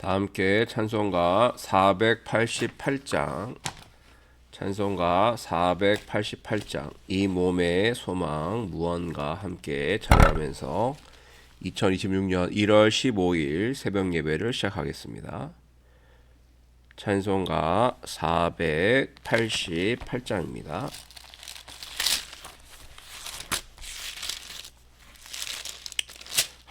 다 함께 찬송가 488장, 찬송가 488장, 이 몸의 소망 무언가 함께 찬양하면서 2026년 1월 15일 새벽 예배를 시작하겠습니다. 찬송가 488장입니다.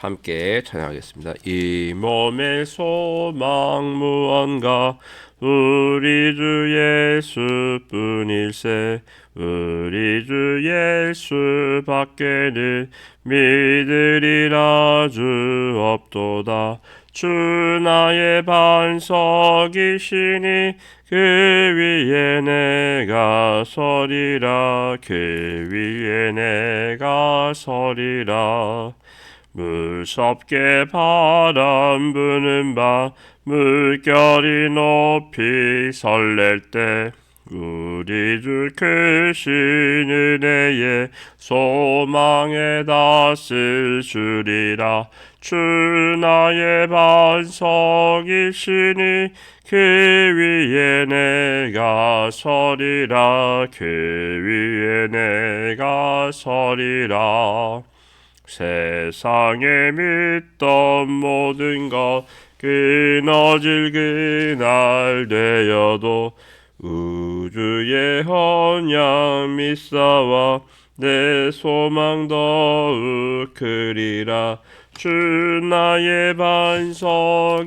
함께 찬양하겠습니다. 이 몸의 소망 무언가 우리 주 예수뿐일세. 우리 주 예수 밖에는 믿으리라 주 없도다. 주 나의 반석이시니 그 위에 내가 서리라. 그 위에 내가 서리라. 무섭게 바람 부는 밤 물결이 높이 설렐 때 우리 주 크신 은혜에 소망에 닷을 주리라. 주 나의 반석이시니 그 위에 내가 서리라. 그 위에 내가 서리라. 세상에 믿던 모든 것 끊어질 그날 되어도 우주의 언약 믿사와 내 소망 더욱 크리라. 주 나의 반석이시니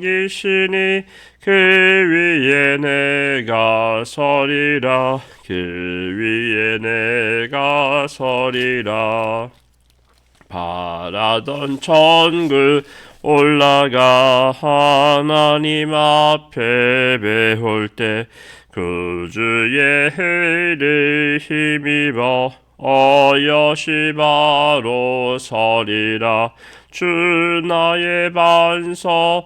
그 위에 내가 서리라. 그 위에 내가 서리라. 바라던 천국 올라가 하나님 앞에 배울 때 구주의 해를 힘입어 어여시 바로 서리라. 주 나의 반석이시니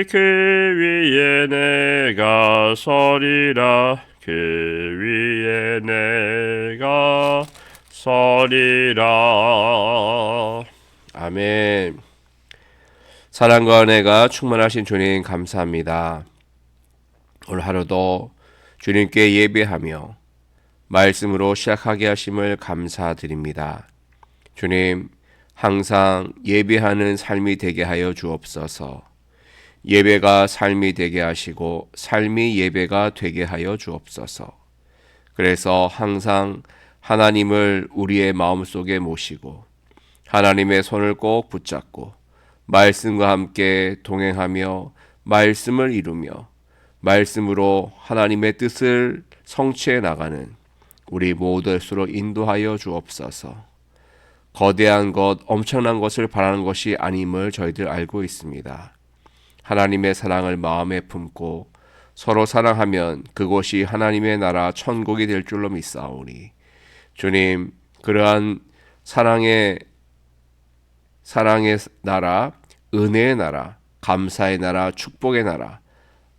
그 위에 내가 서리라. 그 위에 내가 서리라. 아멘. 사랑과 은혜가 충만하신 주님 감사합니다. 오늘 하루도 주님께 예배하며 말씀으로 시작하게 하심을 감사드립니다. 주님, 항상 예배하는 삶이 되게 하여 주옵소서. 예배가 삶이 되게 하시고 삶이 예배가 되게 하여 주옵소서. 그래서 항상 하나님을 우리의 마음속에 모시고 하나님의 손을 꼭 붙잡고 말씀과 함께 동행하며 말씀을 이루며 말씀으로 하나님의 뜻을 성취해 나가는 우리 모두로 인도하여 주옵소서. 거대한 것, 엄청난 것을 바라는 것이 아님을 저희들 알고 있습니다. 하나님의 사랑을 마음에 품고 서로 사랑하면 그곳이 하나님의 나라 천국이 될 줄로 믿사오니 주님, 그러한 사랑의 나라, 은혜의 나라, 감사의 나라, 축복의 나라,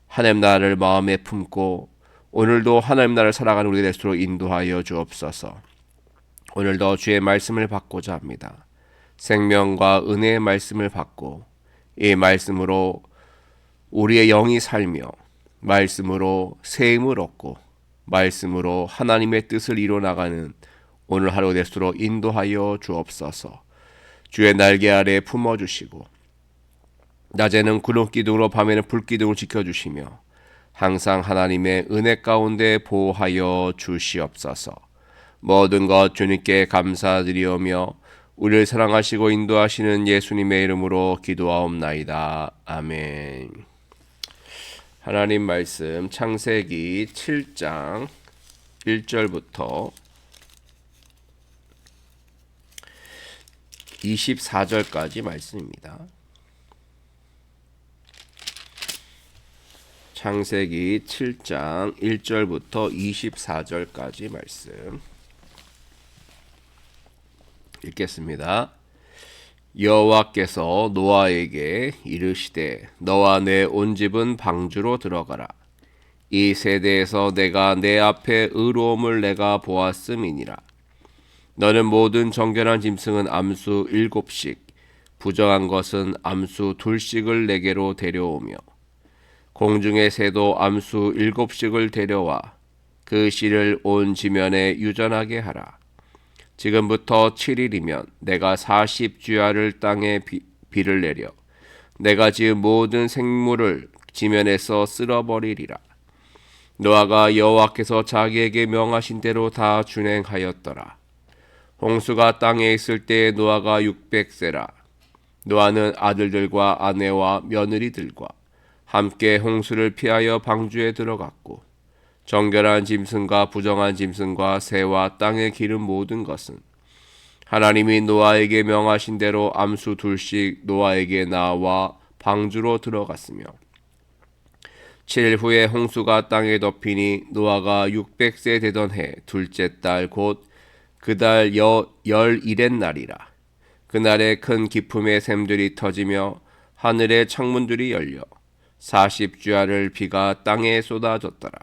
하나님 나라를 마음에 품고 오늘도 하나님 나라를 살아가는 우리 될수록 인도하여 주옵소서. 오늘도 주의 말씀을 받고자 합니다. 생명과 은혜의 말씀을 받고 이 말씀으로 우리의 영이 살며 말씀으로 새 힘을 얻고 말씀으로 하나님의 뜻을 이뤄나가는 오늘 하루 될수록 인도하여 주옵소서. 주의 날개 아래 품어주시고 낮에는 구름기둥으로 밤에는 불기둥을 지켜주시며 항상 하나님의 은혜 가운데 보호하여 주시옵소서. 모든 것 주님께 감사드리오며 우리를 사랑하시고 인도하시는 예수님의 이름으로 기도하옵나이다. 아멘. 하나님 말씀 창세기 7장 1절부터 24절까지 말씀입니다. 창세기 7장 1절부터 24절까지 말씀 읽겠습니다. 여호와께서 노아에게 이르시되 너와 내 온 집은 방주로 들어가라. 이 세대에서 내가 내 앞에 의로움을 내가 보았음이니라. 너는 모든 정결한 짐승은 암수 7씩 부정한 것은 암수 둘씩을 내게로 데려오며 공중의 새도 암수 7씩을 데려와 그 씨를 온 지면에 유전하게 하라. 지금부터 7일이면 내가 40주야를 땅에 비를 내려 내가 지은 모든 생물을 지면에서 쓸어버리리라. 노아가 여호와께서 자기에게 명하신 대로 다 준행하였더라. 홍수가 땅에 있을 때에 노아가 600세라. 노아는 아들들과 아내와 며느리들과 함께 홍수를 피하여 방주에 들어갔고 정결한 짐승과 부정한 짐승과 새와 땅에 기른 모든 것은 하나님이 노아에게 명하신 대로 암수 둘씩 노아에게 나와 방주로 들어갔으며 7일 후에 홍수가 땅에 덮이니 노아가 600세 되던 해 둘째 달 곧 그달 11의 날이라. 그날에 큰 기품의 샘들이 터지며 하늘의 창문들이 열려 40주야를 비가 땅에 쏟아졌더라.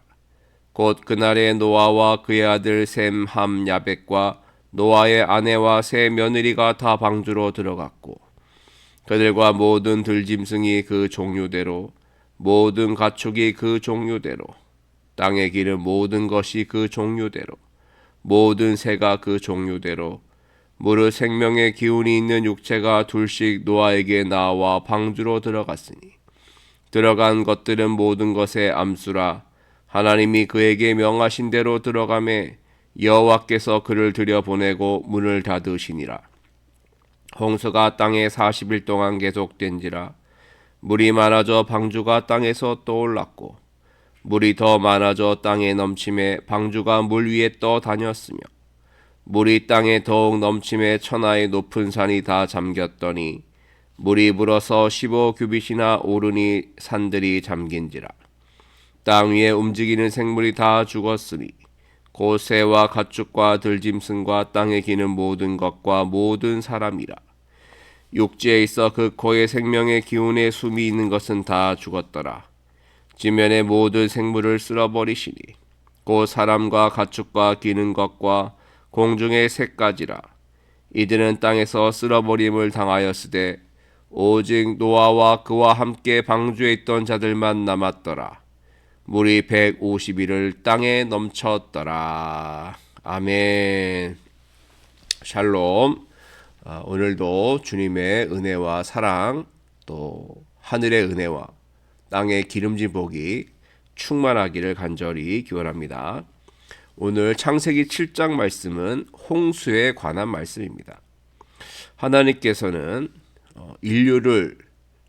곧 그날에 노아와 그의 아들 셈, 함, 야벳과 노아의 아내와 세 며느리가 다 방주로 들어갔고 그들과 모든 들짐승이 그 종류대로 모든 가축이 그 종류대로 땅에 기른 모든 것이 그 종류대로 모든 새가 그 종류대로 무릇 생명의 기운이 있는 육체가 둘씩 노아에게 나와 방주로 들어갔으니 들어간 것들은 모든 것의 암수라. 하나님이 그에게 명하신 대로 들어가매 여호와께서 그를 들여보내고 문을 닫으시니라. 홍수가 땅에 40일 동안 계속된지라. 물이 많아져 방주가 땅에서 떠올랐고 물이 더 많아져 땅에 넘침에 방주가 물 위에 떠다녔으며 물이 땅에 더욱 넘침에 천하의 높은 산이 다 잠겼더니 물이 불어서 15규빗이나 오르니 산들이 잠긴지라. 땅 위에 움직이는 생물이 다 죽었으니 곧 새와 가축과 들짐승과 땅에 기는 모든 것과 모든 사람이라. 육지에 있어 그 코에 생명의 기운에 숨이 있는 것은 다 죽었더라. 지면의 모든 생물을 쓸어버리시니 곧 사람과 가축과 기는 것과 공중의 새까지라. 이들은 땅에서 쓸어버림을 당하였으되 오직 노아와 그와 함께 방주에 있던 자들만 남았더라. 물이 150일을 땅에 넘쳤더라. 아멘. 샬롬. 오늘도 주님의 은혜와 사랑 또 하늘의 은혜와 땅의 기름진 복이 충만하기를 간절히 기원합니다. 오늘 창세기 7장 말씀은 홍수에 관한 말씀입니다. 하나님께서는 인류를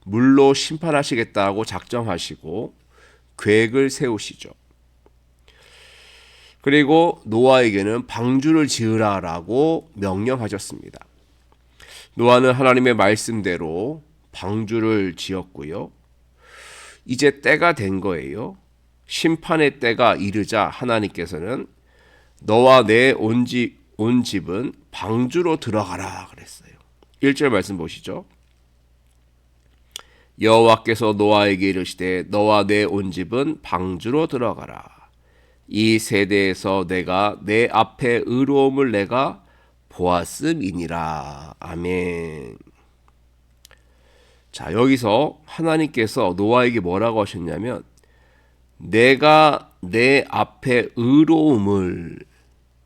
물로 심판하시겠다고 작정하시고 계획을 세우시죠. 그리고 노아에게는 방주를 지으라라고 명령하셨습니다. 노아는 하나님의 말씀대로 방주를 지었고요. 이제 때가 된 거예요. 심판의 때가 이르자 하나님께서는 너와 내 온 집은 방주로 들어가라 그랬어요. 1절 말씀 보시죠. 여호와께서 노아에게 이르시되 너와 내 온 집은 방주로 들어가라. 이 세대에서 내가 내 앞에 의로움을 내가 보았음이니라. 아멘. 자, 여기서 하나님께서 노아에게 뭐라고 하셨냐면 내가 내 앞에 의로움을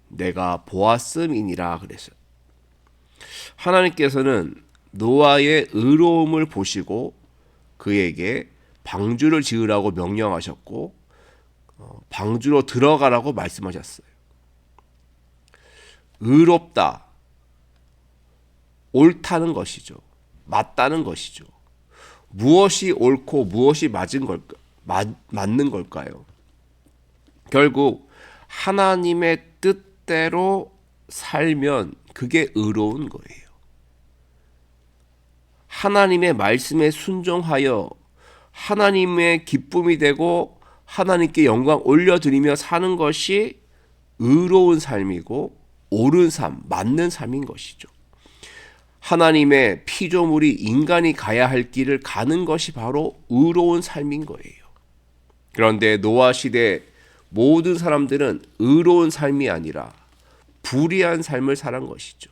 내가 보았음이니라 그랬어요. 하나님께서는 노아의 의로움을 보시고 그에게 방주를 지으라고 명령하셨고 방주로 들어가라고 말씀하셨어요. 의롭다, 옳다는 것이죠. 맞다는 것이죠. 무엇이 옳고 무엇이 맞는 걸까요? 결국 하나님의 뜻대로 살면 그게 의로운 거예요. 하나님의 말씀에 순종하여 하나님의 기쁨이 되고 하나님께 영광 올려드리며 사는 것이 의로운 삶이고 옳은 삶, 맞는 삶인 것이죠. 하나님의 피조물이 인간이 가야 할 길을 가는 것이 바로 의로운 삶인 거예요. 그런데 노아 시대 모든 사람들은 의로운 삶이 아니라 불의한 삶을 살은 것이죠.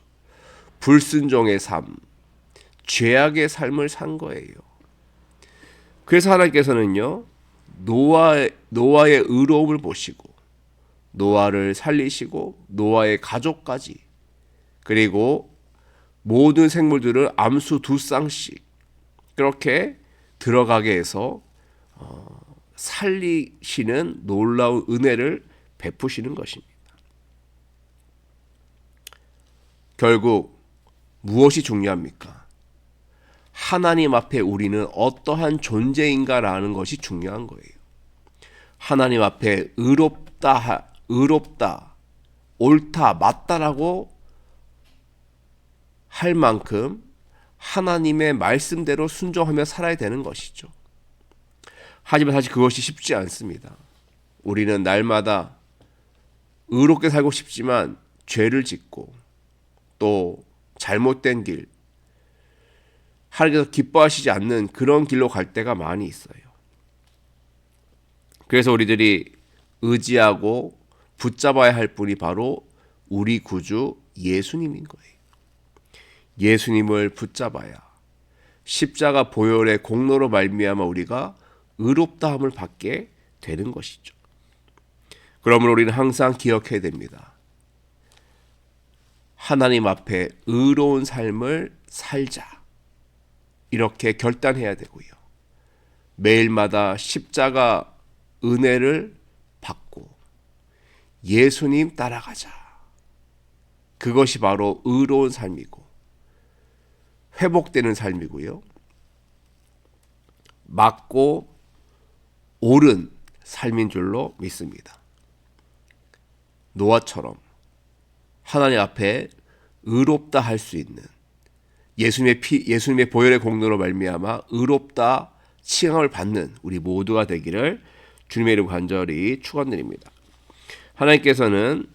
불순종의 삶, 죄악의 삶을 산 거예요. 그래서 하나님께서는요, 노아의 의로움을 보시고 노아를 살리시고 노아의 가족까지, 그리고 모든 생물들을 암수 2쌍씩 그렇게 들어가게 해서 살리시는 놀라운 은혜를 베푸시는 것입니다. 결국 무엇이 중요합니까? 하나님 앞에 우리는 어떠한 존재인가라는 것이 중요한 거예요. 하나님 앞에 의롭다, 옳다, 맞다라고 할 만큼 하나님의 말씀대로 순종하며 살아야 되는 것이죠. 하지만 사실 그것이 쉽지 않습니다. 우리는 날마다 의롭게 살고 싶지만 죄를 짓고 또 잘못된 길, 하나님께서 기뻐하시지 않는 그런 길로 갈 때가 많이 있어요. 그래서 우리들이 의지하고 붙잡아야 할 분이 바로 우리 구주 예수님인 거예요. 예수님을 붙잡아야 십자가 보혈의 공로로 말미암아 우리가 의롭다함을 받게 되는 것이죠. 그러므로 우리는 항상 기억해야 됩니다. 하나님 앞에 의로운 삶을 살자. 이렇게 결단해야 되고요. 매일마다 십자가 은혜를 받고 예수님 따라가자. 그것이 바로 의로운 삶이고 회복되는 삶이고요. 맞고 옳은 삶인 줄로 믿습니다. 노아처럼 하나님 앞에 의롭다 할 수 있는 예수님의 보혈의 공로로 말미암아 의롭다 칭함을 받는 우리 모두가 되기를 주님의 이름 간절히 축원드립니다. 하나님께서는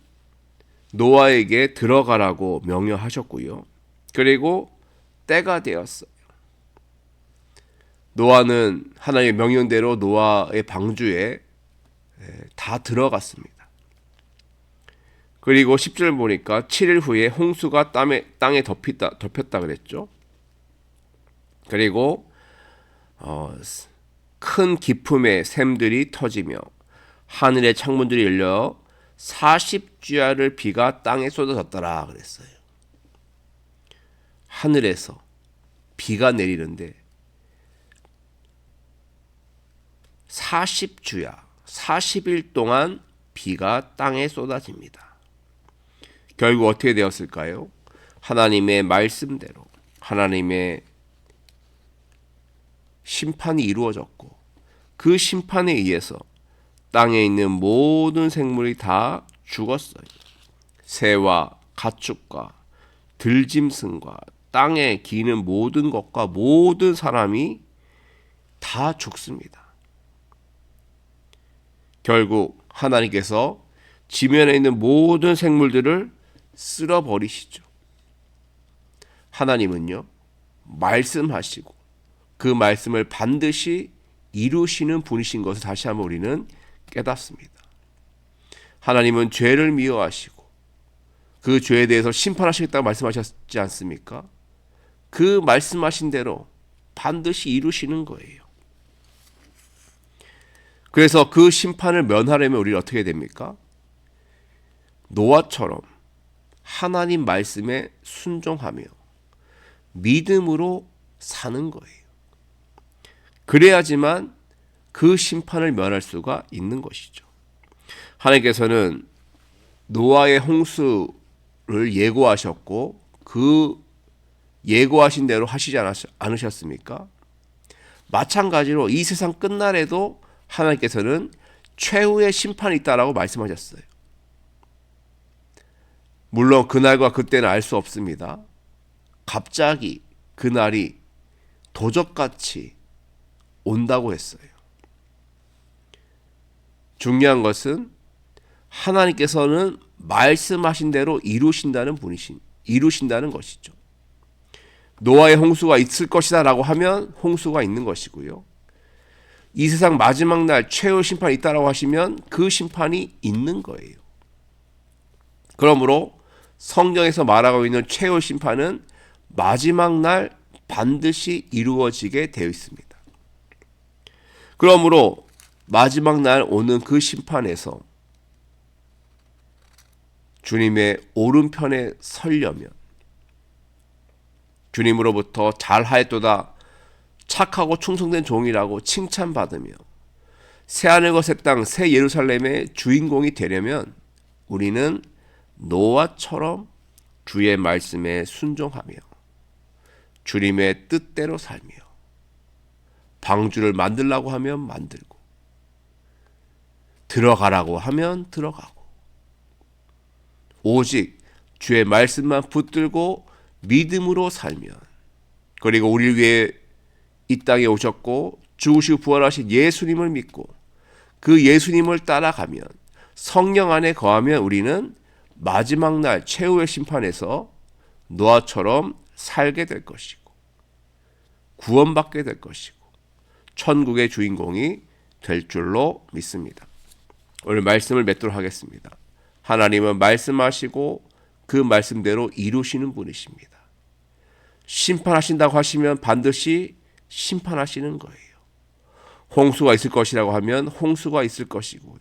노아에게 들어가라고 명령하셨고요. 그리고 때가 되었어요. 노아는 하나님의 명령대로 노아의 방주에 다 들어갔습니다. 그리고 10절 보니까 7일 후에 홍수가 땅에 덮였다 그랬죠. 그리고 큰 기품의 샘들이 터지며 하늘의 창문들이 열려 40주야를 비가 땅에 쏟아졌더라 그랬어요. 하늘에서 비가 내리는데 40주야, 40일 동안 비가 땅에 쏟아집니다. 결국 어떻게 되었을까요? 하나님의 말씀대로 하나님의 심판이 이루어졌고 그 심판에 의해서 땅에 있는 모든 생물이 다 죽었어요. 새와 가축과 들짐승과 땅에 기는 모든 것과 모든 사람이 다 죽습니다. 결국 하나님께서 지면에 있는 모든 생물들을 쓸어버리시죠. 하나님은요, 말씀하시고 그 말씀을 반드시 이루시는 분이신 것을 다시 한번 우리는 깨닫습니다. 하나님은 죄를 미워하시고 그 죄에 대해서 심판하시겠다고 말씀하셨지 않습니까? 그 말씀하신 대로 반드시 이루시는 거예요. 그래서 그 심판을 면하려면 우리는 어떻게 됩니까? 노아처럼 하나님 말씀에 순종하며 믿음으로 사는 거예요. 그래야지만 그 심판을 면할 수가 있는 것이죠. 하나님께서는 노아의 홍수를 예고하셨고 그 예고하신 대로 하시지 않으셨습니까? 마찬가지로 이 세상 끝날에도 하나님께서는 최후의 심판이 있다라고 말씀하셨어요. 물론 그날과 그때는 알 수 없습니다. 갑자기 그날이 도적같이 온다고 했어요. 중요한 것은 하나님께서는 말씀하신 대로 이루신다는 것이죠. 노아의 홍수가 있을 것이다 라고 하면 홍수가 있는 것이고요. 이 세상 마지막 날 최후 심판이 있다라고 하시면 그 심판이 있는 거예요. 그러므로 성경에서 말하고 있는 최후 심판은 마지막 날 반드시 이루어지게 되어 있습니다. 그러므로 마지막 날 오는 그 심판에서 주님의 오른편에 서려면 주님으로부터 잘하였도다 착하고 충성된 종이라고 칭찬받으며 새하늘과 새 땅, 새 예루살렘의 주인공이 되려면 우리는 노아처럼 주의 말씀에 순종하며 주님의 뜻대로 살며 방주를 만들라고 하면 만들고 들어가라고 하면 들어가고 오직 주의 말씀만 붙들고 믿음으로 살면 그리고 우리를 위해 이 땅에 오셨고 죽으시고 부활하신 예수님을 믿고 그 예수님을 따라가면 성령 안에 거하면 우리는 마지막 날 최후의 심판에서 노아처럼 살게 될 것이고 구원받게 될 것이고 천국의 주인공이 될 줄로 믿습니다. 오늘 말씀을 맺도록 하겠습니다. 하나님은 말씀하시고 그 말씀대로 이루시는 분이십니다. 심판하신다고 하시면 반드시 심판하시는 거예요. 홍수가 있을 것이라고 하면 홍수가 있을 것이고요.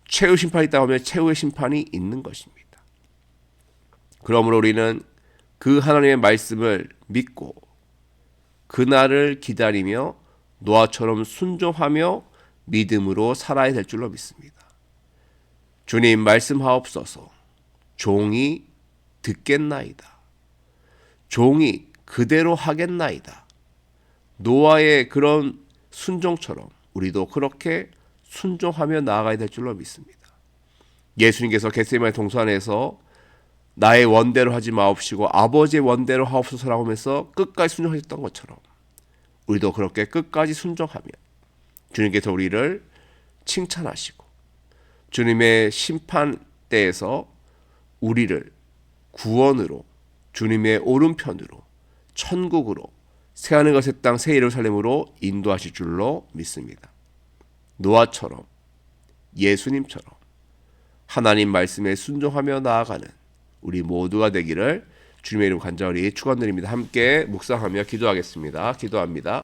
최후 심판이 있다고 하면 최후의 심판이 있는 것입니다. 그러므로 우리는 그 하나님의 말씀을 믿고 그날을 기다리며 노아처럼 순종하며 믿음으로 살아야 될 줄로 믿습니다. 주님 말씀하옵소서. 종이 듣겠나이다. 종이 그대로 하겠나이다. 노아의 그런 순종처럼 우리도 그렇게 순종하며 나아가야 될 줄로 믿습니다. 예수님께서 겟세마네 동산에서 나의 원대로 하지 마옵시고 아버지의 원대로 하옵소서라고 하면서 끝까지 순종하셨던 것처럼 우리도 그렇게 끝까지 순종하며 주님께서 우리를 칭찬하시고 주님의 심판 때에서 우리를 구원으로 주님의 오른편으로 천국으로 새하늘과 새 땅 새 예루살렘으로 인도하실 줄로 믿습니다. 노아처럼 예수님처럼 하나님 말씀에 순종하며 나아가는 우리 모두가 되기를 주님의 이름 간절히 축원드립니다. 함께 묵상하며 기도하겠습니다. 기도합니다.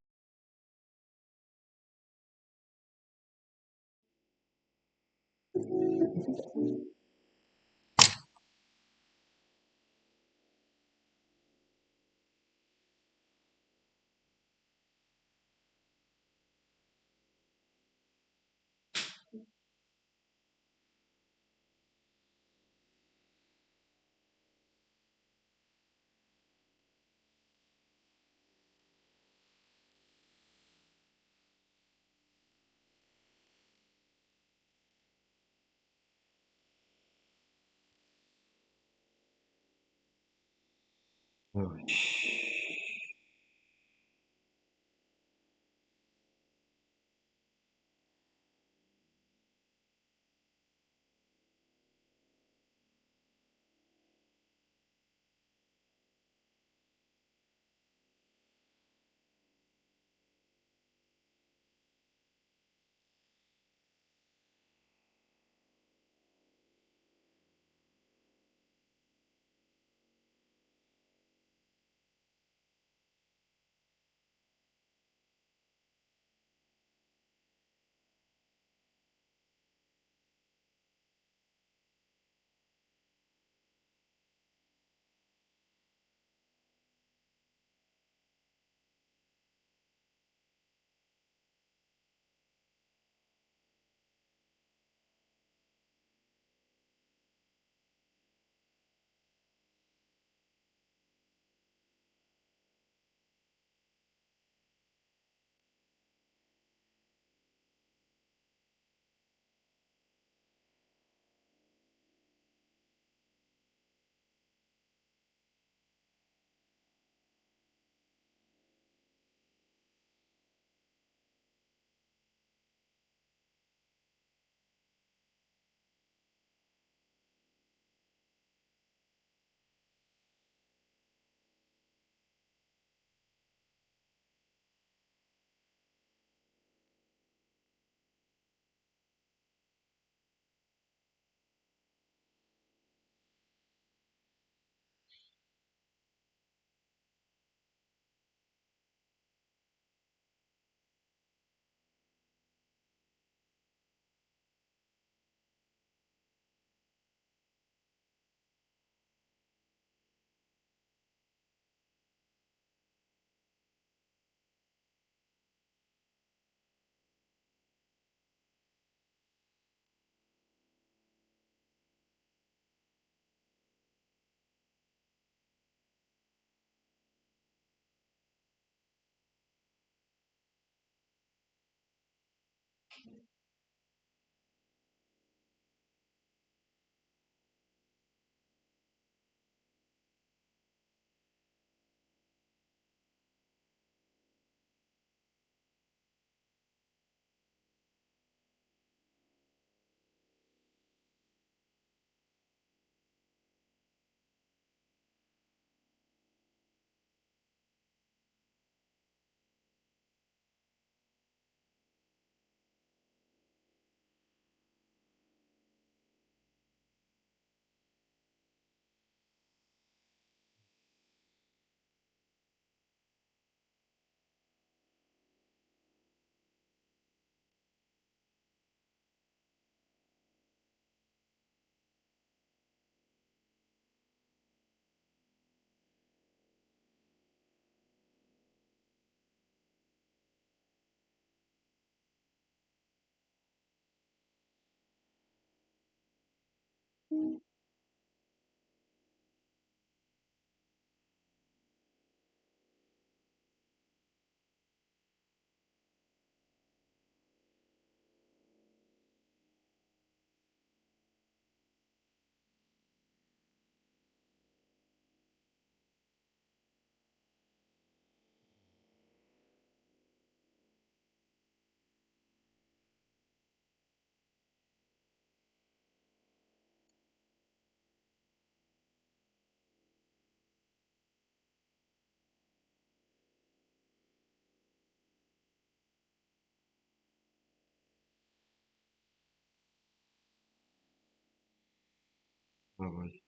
어,